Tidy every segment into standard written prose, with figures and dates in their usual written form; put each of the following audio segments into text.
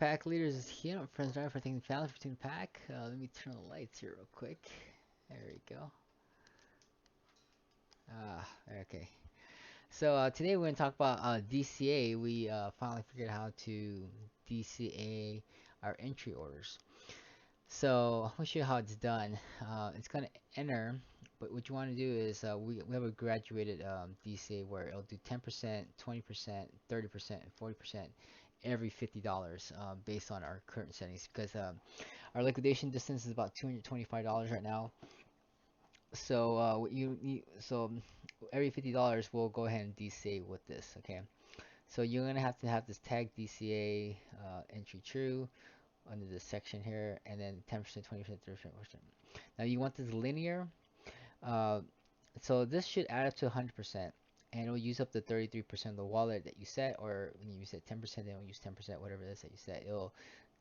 pack leaders is here. I'm friends drive for taking the challenge between the pack. Let me turn the lights here real quick. There we go. Okay. So today we're going to talk about DCA. We finally figured out how to DCA our entry orders. So I'm going to show you how it's done. It's going to enter, but what you want to do is we have a graduated DCA where it'll do 10%, 20%, 30%, and 40% every $50 based on our current settings because our liquidation distance is about $225 right now. So what you need, so every $50 we'll go ahead and DCA with this. Okay. So you're gonna have to have this tag DCA entry true under this section here, and then 10%, 20%, 30%. Now you want this linear. Uh, so this should add up to 100%, and it'll use up the 33% of the wallet that you set, or when you set 10%, then it'll use 10%, whatever it is that you set.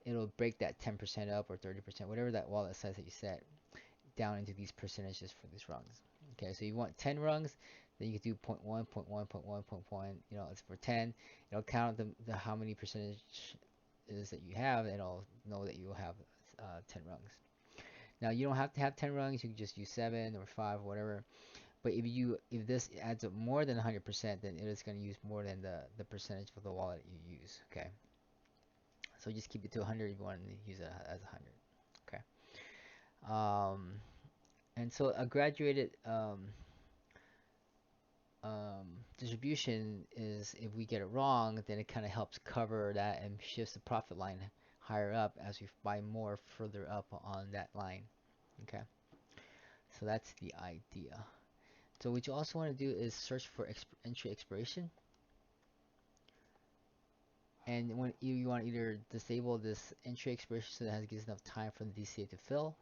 It'll break that 10% up or 30%, whatever that wallet size that you set, down into these percentages for these rungs. Okay, so you want 10 rungs, then you can do 0.1, 0.1, 0.1, 0.1. You know, it's for 10. It'll count the how many percentage is that you have, and it'll know that you will have 10 rungs. Now you don't have to have 10 rungs. You can just use 7 or 5 or whatever. But if this adds up more than 100%, then it is going to use more than the percentage of the wallet you use. Okay. So just keep it to 100 if you want to use it as 100. Okay. And so a graduated distribution is if we get it wrong, then it kind of helps cover that and shifts the profit line higher up as we buy more further up on that line. Okay. So that's the idea. So what you also want to do is search for entry expiration. And when you want to either disable this entry expiration so that it gives enough time for the DCA to fill,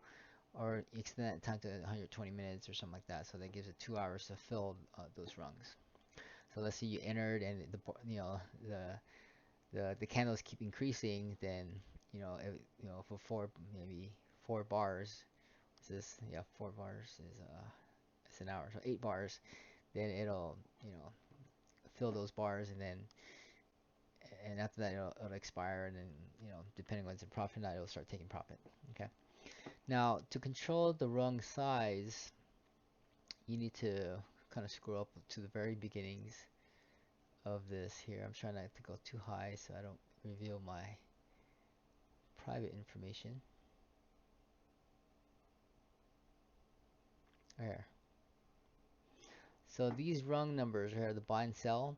or extend that time to 120 minutes or something like that, so that gives it 2 hours to fill those rungs. So let's say you entered and the candles keep increasing, then for maybe 4 bars. Is this, yeah, 4 bars is it's an hour, so 8 bars. Then it'll fill those bars, and after that it'll expire, and then depending on what's in profit or not, it'll start taking profit. Okay. Now to control the rung size, you need to kind of scroll up to the very beginnings of this here. I'm trying not to go too high so I don't reveal my private information. There. So these rung numbers are the buy and sell.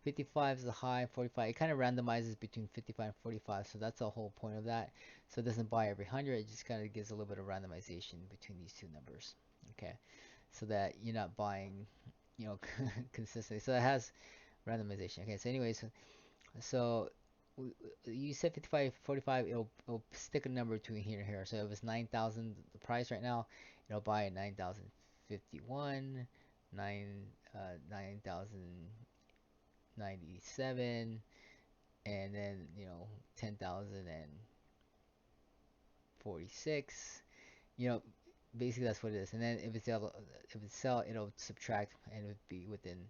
55 is the high, 45. It kind of randomizes between 55 and 45, so that's the whole point of that. So it doesn't buy every 100, it just kind of gives a little bit of randomization between these two numbers. Okay, so that you're not buying, consistently. So it has randomization. Okay, so anyways, so you said 55, 45, it'll stick a number between here and here. So if it's 9,000 the price right now, it'll buy at 9,051, 9,097, and then 10,046. You know, basically that's what it is. And then if it's sell, it'll subtract and it would be within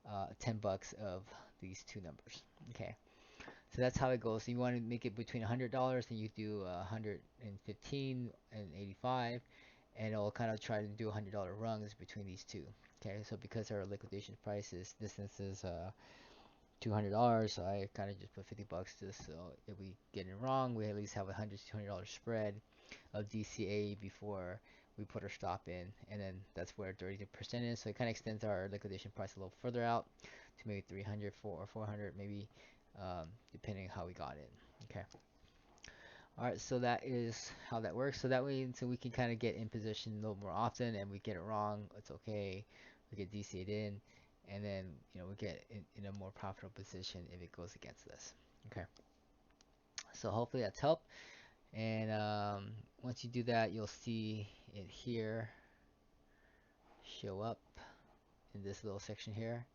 $10 of these two numbers. Okay. So that's how it goes. So you want to make it between $100, then you do 115 and 85, and it'll kind of try to do $100 rungs between these two. Okay, so because our liquidation price is distance is $200, so I kind of just put $50 just so if we get it wrong, we at least have a $100 to $200 spread of DCA before we put our stop in, and then that's where 30% is. So it kind of extends our liquidation price a little further out to maybe 300 or 400 maybe, depending how we got it. Okay. All right, so that is how that works. So that way, so we can kind of get in position a little more often, and we get it wrong, it's okay. We get DC'd in, and then we get in a more profitable position if it goes against this. Okay. So hopefully that's helped. And once you do that, you'll see it here show up in this little section here.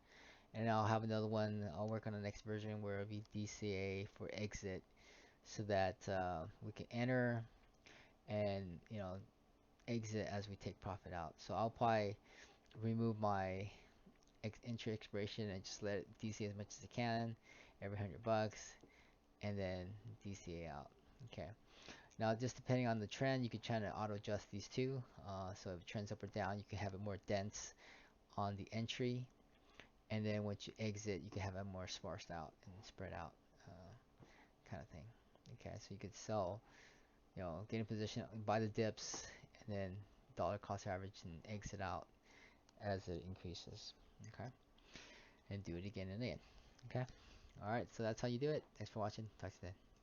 And I'll have another one. I'll work on the next version where it'll be DCA for exit, so that we can enter and exit as we take profit out. So I'll probably remove my entry expiration and just let it DC as much as I can every $100, and then DCA out. Okay. Now, just depending on the trend, you can try to auto adjust these two. So if it trends up or down, you can have it more dense on the entry, and then once you exit, you can have it more sparsed out and spread out, kind of thing. Okay, so you could sell, get in position, buy the dips, and then dollar cost average and exit out as it increases. Okay, and do it again and again. Okay. All right, so that's how you do it. Thanks for watching. Talk to you then.